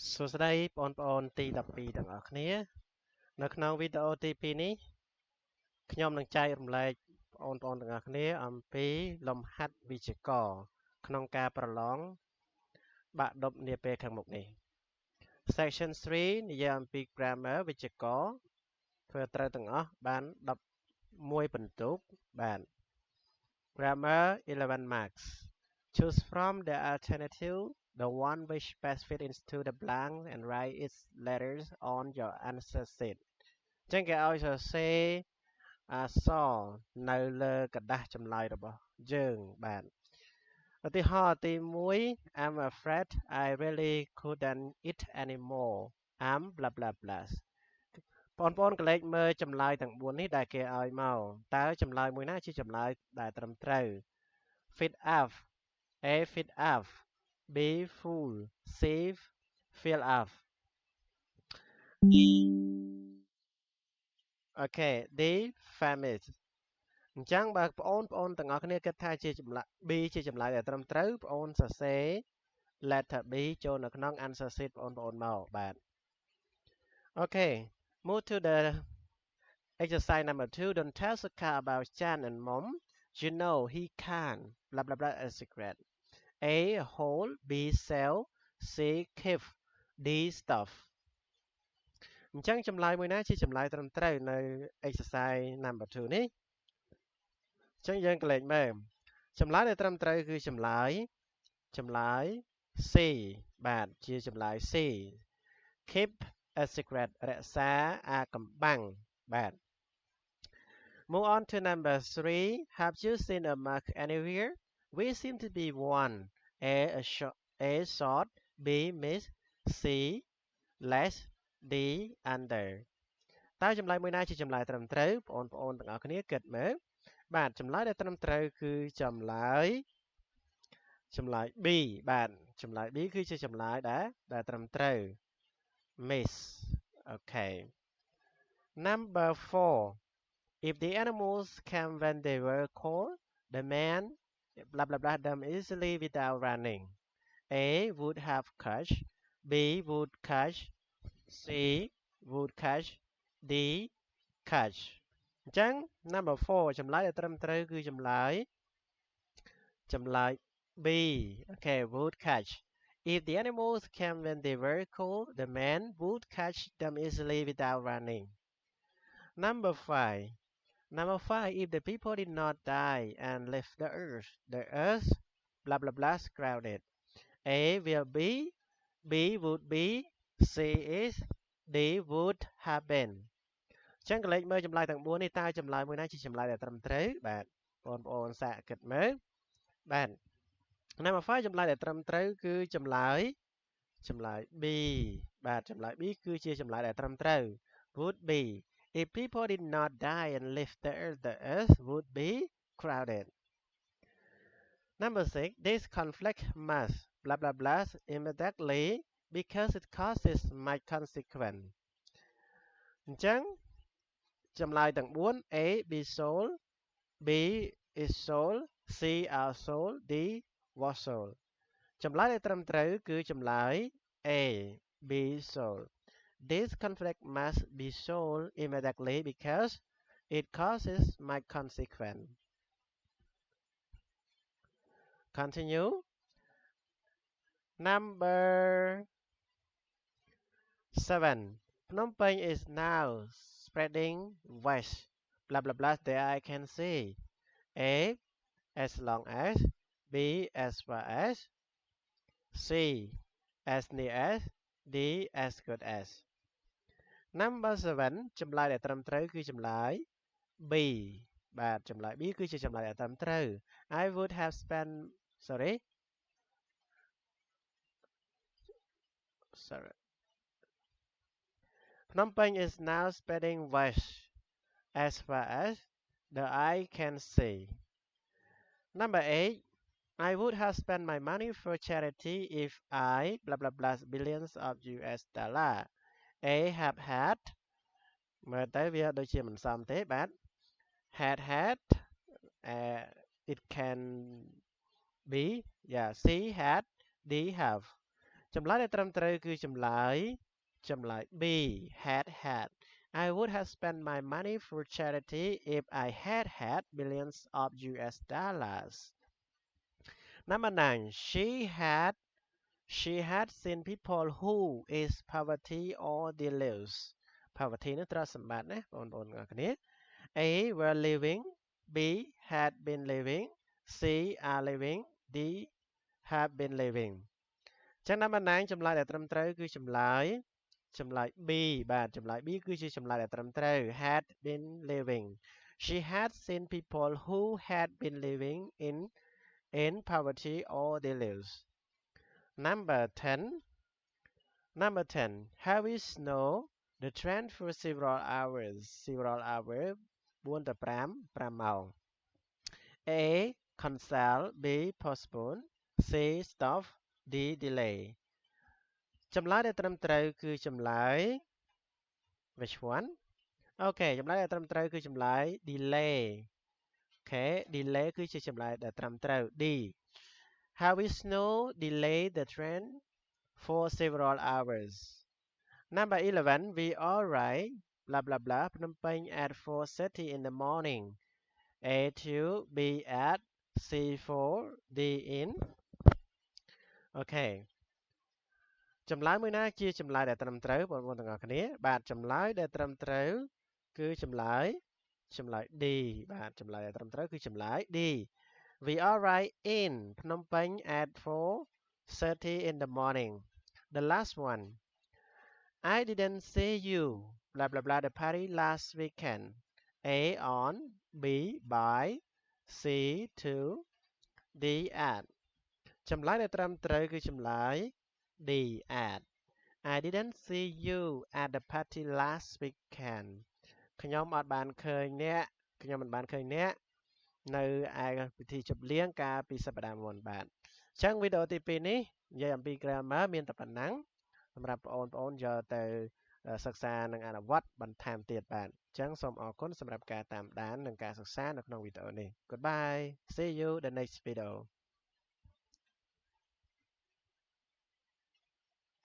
សួស្តីបងប្អូនទី12ទាំងអស់គ្នានៅក្នុងវីដេអូទី2នេះខ្ញុំនឹងចែករំលែកបងប្អូនទាំងអស់គ្នាអំពីលំហាត់វិជ្ជាករក្នុងការប្រឡងបាក់ឌុបនាពេលខាងមុខនេះ Section 3និយាយអំពី grammar វិជ្ជាករធ្វើត្រូវទាំងអស់បាន11បន្ទុកបាន grammar 11 marks choose from the alternative the one which best fit into the blank and write its letters on your answer sheet ចឹងគេឲ្យសរសេរអក្សរនៅលើกระดาษចម្លើយរបស់យើងបាទឧទាហរណ៍ទី1 I'm afraid I really couldn't eat anymore I'm blah blah blah បងប្អូនកលេចមើលចម្លើយទាំង4នេះដែលគេឲ្យមកតើចម្លើយមួយណាជាចម្លើយដែលត្រឹមត្រូវ fit up A fit up B full C fill up អូខេ D famous អញ្ចឹងបើបងប្អូនទាំងអស់គ្នាគិតថាជាចម្លើយ B ជាចម្លើយដែលត្រឹមត្រូវបងប្អូនសរសេរ letter B ចូលនៅក្នុង answer sheet បងប្អូនមកបាទអូខេ move to the exercise number 2 don't tell Sukha about Chan and mom you know he can't blah blah blah a secret A hole B cell C cave D stuff អញ្ចឹងចម្លើយមួយណាជាចម្លើយត្រឹមត្រូវនៅ exercise number 2នេះអញ្ចឹងយើងកលេចមើលចម្លើយដែលត្រឹមត្រូវគឺចម្លើយ C បាទជាចម្លើយ C keep a secret រក្សាអាកំបាំងបាទ Move on to number 3 have you seen a mark anywhere we seem to be one A short B miss C less D under តើចម្លើយមួយណាជាចម្លើយត្រឹមត្រូវបងប្អូនទាំងអស់គ្នាគិតមើលបាទចម្លើយដែលត្រឹមត្រូវគឺចម្លើយ B បាទចម្លើយ B គឺជាចម្លើយដែលត្រឹមត្រូវ miss អូខេ number 4 if the animals came when they were cold the man blah blah blah them easily without running A would have catch B would catch C would catch D catch អញ្ចឹង number 4ចម្លើយដែលត្រឹមត្រូវគឺចម្លើយ B okay would catch if the animals came when they were cold the man would catch them easily without running number 5 if the people did not die and left the earth blah blah blah crowded A will be B would be C is D would have been ចឹងកលេចមើលចម្លើយទាំង4នេះតើចម្លើយមួយណាជាចម្លើយដែលត្រឹមត្រូវបាទបងប្អូនសាកគិតមើលបាទ number 5ចម្លើយដែលត្រឹមត្រូវគឺចម្លើយ B បាទចម្លើយ B គឺជាចម្លើយដែលត្រឹមត្រូវ would be if people did not die and live the earth would be crowded number 6 this conflict must blah blah blah immediately because it causes much consequence អញ្ចឹងចម្លើយទាំង4 A be sold B is sold C are sold D was sold ចម្លើយដែលត្រឹមត្រូវគឺចម្លើយ A be sold this conflict must be sold immediately because it causes much consequence continue number 7 Phnom Penh is now spreading west blah blah blah there I can see A as long as B as far as C as near as D as good as number 7ចម្លើយដែលត្រឹមត្រូវគឺចម្លើយ B បាទចម្លើយ B គឺជាចម្លើយដែលត្រឹមត្រូវ I would have spent sorry Phnom Penh is now spreading west as far as the eye can see number 8 I would have spent my money for charity if I blah blah blah billions of US dollar A have had មើលទៅវាដូចជាមិនសមទេបាទ had it can be yeah C had D have ចម្លើយដែលត្រឹមត្រូវគឺចម្លើយ B had I would have spent my money for charity if I had millions of US dollars Number 9 she had seen people who is poverty or they lives poverty នេះត្រូវសម្បត្តិណាបងប្អូនទាំងអស់គ្នា A were living B had been living C are living D have been living ចឹងតាមបណ្ដាញចម្លើយដែលត្រឹមត្រូវគឺចម្លើយB បាទចម្លើយ B គឺជាចម្លើយដែលត្រឹមត្រូវ had been living she had seen people who had been living in poverty or they lives number 10 heavy snow the train for several hours 4 ទៅ5ម៉ោង A cancel B postpone C stop D delay ចម្លើយដែលត្រឹមត្រូវគឺចម្លើយ which one អូខេចម្លើយដែលត្រឹមត្រូវគឺចម្លើយ delay អូខេ delay គឺជាចម្លើយដែលត្រឹមត្រូវ D heavy snow delayed the train for several hours number 11 we all right blah blah blah ភ្នំពេញ at 4:30 in the morning A2 B at C4 D in អូខេចម្លើយមួយណាជាចម្លើយដែលត្រឹមត្រូវបងប្អូនទាំងអស់គ្នាបាទចម្លើយដែលត្រឹមត្រូវគឺចម្លើយ D បាទចម្លើយដែលត្រឹមត្រូវគឺចម្លើយ D We arrived in Phnom Penh at 4:30 in the morning the last one I didn't see you blah blah blah the party last weekend A on B by C to D at ចម្លើយដែលត្រឹមត្រូវគឺចម្លើយ D at I didn't see you at the party last weekend ខ្ញុំមិនបានឃើញអ្នកនៅឯពិធីជប់លៀងកាលពីសប្តាហ៍មុនបាទអញ្ចឹងវីដេអូទី2នេះនិយាយអំពី grammar មានតែប៉ុណ្ណឹងសម្រាប់បងប្អូនយកទៅសិក្សានិងអនុវត្តបន្ថែមទៀតបាទអញ្ចឹងសូមអរគុណសម្រាប់ការតាមដាននិងការសិក្សានៅក្នុងវីដេអូនេះ Goodbye see you the next video